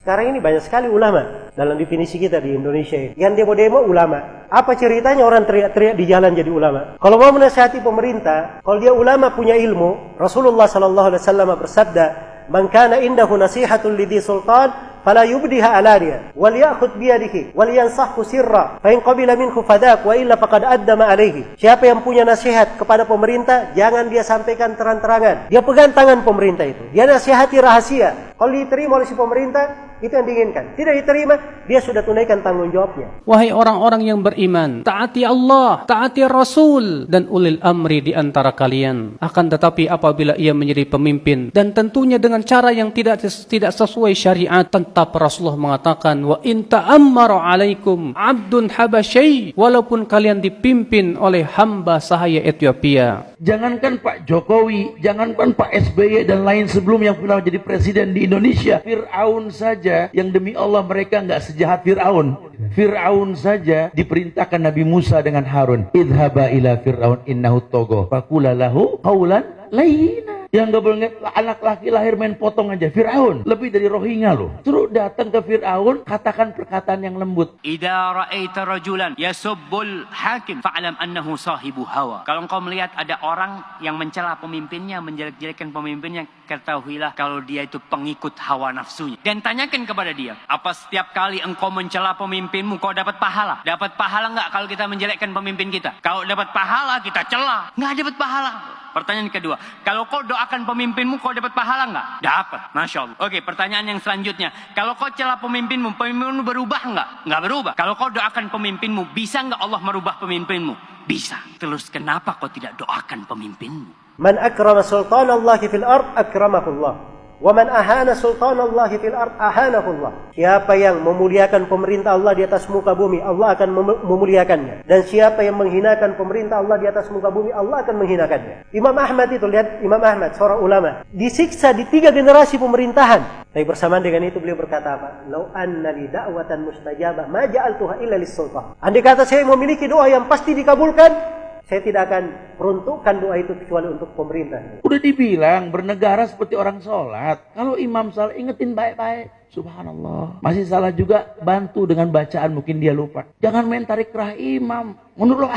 Sekarang ini banyak sekali ulama dalam definisi kita di Indonesia ini. Yang demo-demo ulama. Apa ceritanya orang teriak-teriak di jalan jadi ulama? Kalau mau menasihati pemerintah, kalau dia ulama punya ilmu, Rasulullah SAW bersabda, "Man kana indahu nasihatun lidhi sultan, fala yubdiha alaniya, wal ya'khudh biyadihi, wal yansahhu sirra, fa in qabila minhu fadak, wa illa faqad addama alaihi." Siapa yang punya nasihat kepada pemerintah, jangan dia sampaikan terang-terangan. Dia pegang tangan pemerintah itu. Dia nasihati rahasia. Kalau diterima oleh si pemerintah, itu yang diinginkan. Tidak diterima, dia sudah tunaikan tanggung jawabnya. Wahai orang-orang yang beriman, taati Allah, taati Rasul, dan ulil amri di antara kalian. Akan tetapi apabila ia menjadi pemimpin, dan tentunya dengan cara yang tidak sesuai syariat, tetap Rasulullah mengatakan, wa in ta'ammara alaikum abdun habasyai, walaupun kalian dipimpin oleh hamba sahaya Ethiopia. Jangankan Pak Jokowi, jangankan Pak SBY dan lain sebelum yang pernah jadi presiden di Indonesia, Fir'aun saja yang demi Allah mereka nggak sejahat Fir'aun. Fir'aun saja diperintahkan Nabi Musa dengan Harun, idhaba ila Fir'aun innahu togo, faqula lahu qawlan layyina. Yang gak boleh anak laki lahir main potong aja. Fir'aun lebih dari Rohingya loh. Suruh datang ke Fir'aun, katakan perkataan yang lembut. Idza ra'aita rajulan yasubbul hakim fa'lam annahu sahibu hawa. Kalau engkau melihat ada orang yang mencela pemimpinnya, menjelek-jelekan pemimpinnya, ketahuilah kalau dia itu pengikut hawa nafsunya. Dan tanyakan kepada dia, apa setiap kali engkau mencela pemimpinmu kau dapat pahala? Dapat pahala enggak kalau kita menjelekkan pemimpin kita? Kalau dapat pahala kita cela, enggak dapat pahala. Pertanyaan kedua, kalau kau doakan pemimpinmu, kau dapat pahala enggak? Dapat, Masya Allah. Oke, pertanyaan yang selanjutnya, kalau kau celah pemimpinmu, pemimpinmu berubah enggak? Enggak berubah. Kalau kau doakan pemimpinmu, bisa enggak Allah merubah pemimpinmu? Bisa. Terus kenapa kau tidak doakan pemimpinmu? Man akrama sultanallahi fil ard akramahullah. Wa man ahana sultanallahi fil ard ahanahullah. Siapa yang memuliakan pemerintah Allah di atas muka bumi, Allah akan memuliakannya. Dan siapa yang menghinakan pemerintah Allah di atas muka bumi, Allah akan menghinakannya. Imam Ahmad itu, lihat Imam Ahmad, seorang ulama, disiksa di 3 generasi pemerintahan. Tapi bersamaan dengan itu beliau berkata apa? Lau anna li da'watan mustajabah ma ja'altuha illa lis-sultan. Andai kata saya memiliki doa yang pasti dikabulkan, saya tidak akan peruntukkan doa itu kecuali untuk pemerintah. Udah dibilang bernegara seperti orang sholat. Kalau imam salah ingetin baik-baik. Subhanallah. Masih salah juga, bantu dengan bacaan, mungkin dia lupa. Jangan main tarik kerah imam. Mundur loh.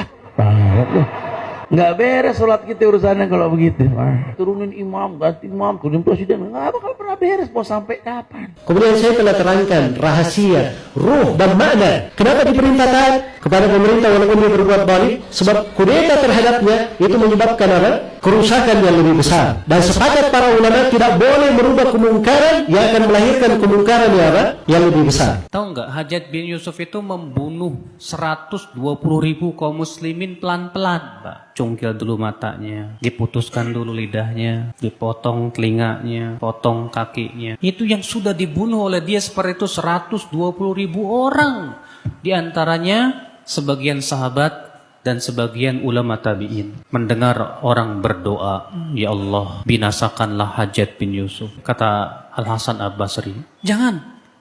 Nggak beres sholat kita urusannya kalau begitu. Turunin imam, ganti imam, turunin presiden. Nggak bakal pernah beres, mau sampai kapan. Kemudian saya telah terangkan rahasia, ruh dan makna. Kenapa diperintahkan kepada pemerintah walaupun dia berbuat baik? Sebab kudeta terhadapnya itu menyebabkan apa? Kerusakan yang lebih besar. Dan sepakat para ulama tidak boleh merubah kemungkaran yang akan melahirkan kemungkaran yang apa? Yang lebih besar. Tahu nggak, Hajjaj bin Yusuf itu membunuh 120.000 kaum muslimin pelan-pelan, Pak. Cungkil dulu matanya, diputuskan dulu lidahnya, dipotong telinganya, potong kakinya. Itu yang sudah dibunuh oleh dia seperti itu 120.000 orang. Di antaranya sebagian sahabat dan sebagian ulama tabi'in. Mendengar orang berdoa, ya Allah, binasakanlah Hajjaj bin Yusuf. Kata Al-Hasan Al-Basri,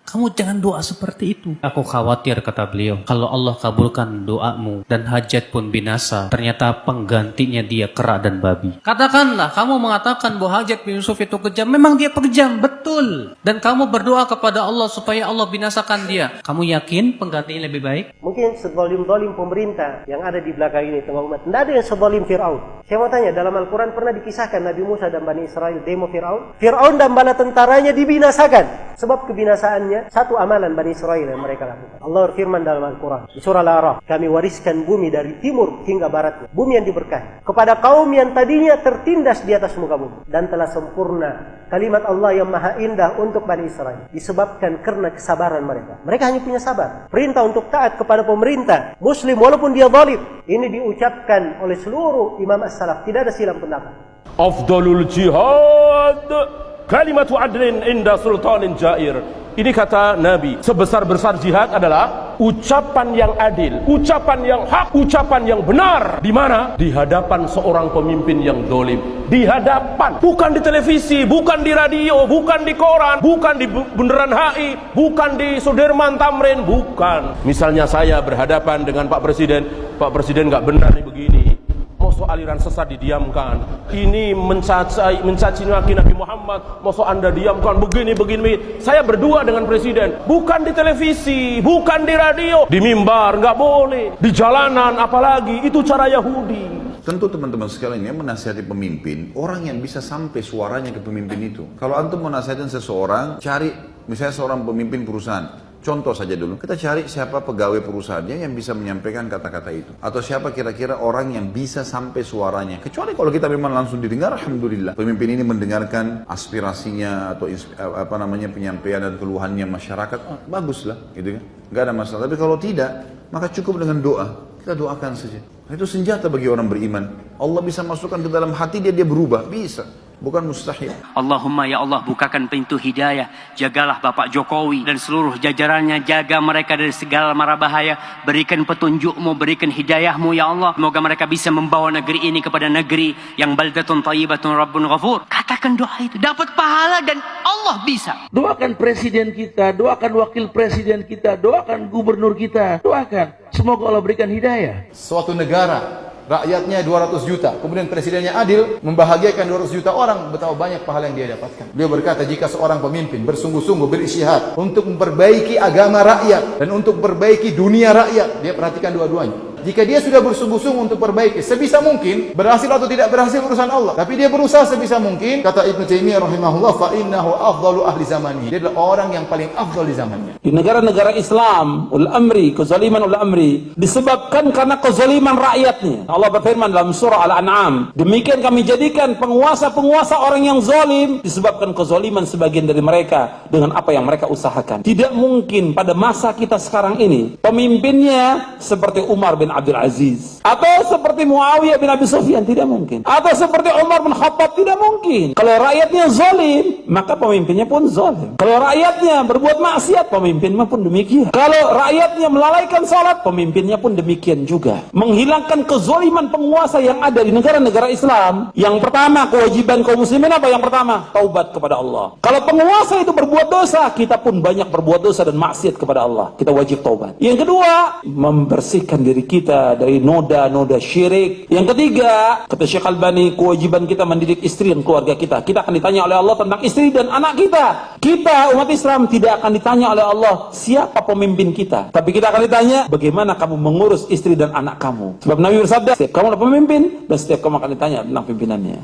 kamu jangan doa seperti itu. Aku khawatir, kata beliau, kalau Allah kabulkan doamu dan Hajjaj pun binasa, ternyata penggantinya dia kera dan babi. Katakanlah, kamu mengatakan bahwa Hajjaj bin Yusuf itu kejam. Memang dia kejam, betul. Dan kamu berdoa kepada Allah supaya Allah binasakan dia. Kamu yakin penggantinya lebih baik? Mungkin sezalim-zalim pemerintah yang ada di belakang ini tengah umat. Tidak ada yang sezalim Fir'aun. Saya mau tanya, dalam Al-Quran pernah dikisahkan Nabi Musa dan Bani Israel demo Fir'aun? Fir'aun dan bala tentaranya dibinasakan. Sebab kebinasaannya satu amalan Bani Israel yang mereka lakukan. Allah berfirman dalam Al-Quran di surah Al-A'raf, kami wariskan bumi dari timur hingga baratnya, bumi yang diberkahi, kepada kaum yang tadinya tertindas di atas muka bumi, dan telah sempurna kalimat Allah yang maha indah untuk Bani Israel disebabkan karena kesabaran mereka. Mereka hanya punya sabar. Perintah untuk taat kepada pemerintah muslim walaupun dia zalim, ini diucapkan oleh seluruh imam as-salaf, tidak ada silang pendapat. Afdalul jihad kalimatu adlin inda sultanin jair. Ini kata Nabi, sebesar-besar jihad adalah ucapan yang adil, ucapan yang hak, ucapan yang benar. Di mana? Di hadapan seorang pemimpin yang dolim. Di hadapan, bukan di televisi, bukan di radio, bukan di koran, bukan di Bundaran HI, bukan di Sudirman Tamrin, bukan. Misalnya saya berhadapan dengan Pak Presiden nggak benar nih begini. Mau Mosok aliran sesat didiamkan. Ini mencaci maki Nabi Muhammad. Mosok Anda diamkan begini. Saya berdua dengan presiden, bukan di televisi, bukan di radio, di mimbar nggak boleh, di jalanan apalagi. Itu cara Yahudi. Tentu teman-teman sekalian ya, menasihati pemimpin, orang yang bisa sampai suaranya ke pemimpin itu. Kalau antum mau nasihatin seseorang, cari misalnya seorang pemimpin perusahaan. Contoh saja dulu, kita cari siapa pegawai perusahaannya yang bisa menyampaikan kata-kata itu. Atau siapa kira-kira orang yang bisa sampai suaranya. Kecuali kalau kita memang langsung didengar, alhamdulillah. Pemimpin ini mendengarkan aspirasinya atau penyampaian dan keluhannya masyarakat, baguslah gitu kan. Gak ada masalah. Tapi kalau tidak, maka cukup dengan doa. Kita doakan saja. Itu senjata bagi orang beriman. Allah bisa masukkan ke dalam hati dia berubah, bisa. Bukan mustahil. Allahumma ya Allah, bukakan pintu hidayah. Jagalah Bapak Jokowi dan seluruh jajarannya. Jaga mereka dari segala mara bahaya. Berikan petunjukmu, berikan hidayahmu ya Allah. Semoga mereka bisa membawa negeri ini kepada negeri yang baldatun thayyibatun rabbun ghafur. Katakan doa itu, dapat pahala dan Allah bisa. Doakan presiden kita, doakan wakil presiden kita, doakan gubernur kita, doakan. Semoga Allah berikan hidayah. Suatu negara, rakyatnya 200 juta, kemudian presidennya adil, membahagiakan 200 juta orang, betapa banyak pahala yang dia dapatkan. Beliau berkata, jika seorang pemimpin bersungguh-sungguh berisyihad untuk memperbaiki agama rakyat dan untuk memperbaiki dunia rakyat, dia perhatikan dua-duanya. Jika dia sudah bersungguh-sungguh untuk perbaiki, sebisa mungkin, berhasil atau tidak berhasil urusan Allah. Tapi dia berusaha sebisa mungkin, kata Ibnu Taimiyah rahimahullah, fa innahu afdalu ahli zamani. Dia adalah orang yang paling afdal di zamannya. Di negara-negara Islam, kezaliman ul amri disebabkan karena kezaliman rakyatnya. Allah berfirman dalam surah Al-An'am, demikian kami jadikan penguasa-penguasa orang yang zalim disebabkan kezaliman sebagian dari mereka dengan apa yang mereka usahakan. Tidak mungkin pada masa kita sekarang ini pemimpinnya seperti Umar bin Abdul Aziz atau seperti Muawiyah bin Abi Sufyan, tidak mungkin. Atau seperti Umar bin Khattab, tidak mungkin. Kalau rakyatnya zalim, maka pemimpinnya pun zalim. Kalau rakyatnya berbuat maksiat, pemimpinnya pun demikian. Kalau rakyatnya melalaikan salat, pemimpinnya pun demikian juga. Menghilangkan kezaliman penguasa yang ada di negara-negara Islam, yang pertama kewajiban kaum muslimin apa? Yang pertama, taubat kepada Allah. Kalau penguasa itu berbuat dosa, kita pun banyak berbuat dosa dan maksiat kepada Allah. Kita wajib taubat. Yang kedua, membersihkan diri kita dari noda-noda syirik. Yang ketiga, kata Syekh Albani, kewajiban kita mendidik istri dan keluarga kita. Kita akan ditanya oleh Allah tentang istri dan anak kita. Kita umat Islam tidak akan ditanya oleh Allah siapa pemimpin kita, tapi kita akan ditanya bagaimana kamu mengurus istri dan anak kamu. Sebab Nabi bersabda, setiap kamu adalah pemimpin dan setiap kamu akan ditanya tentang pimpinannya.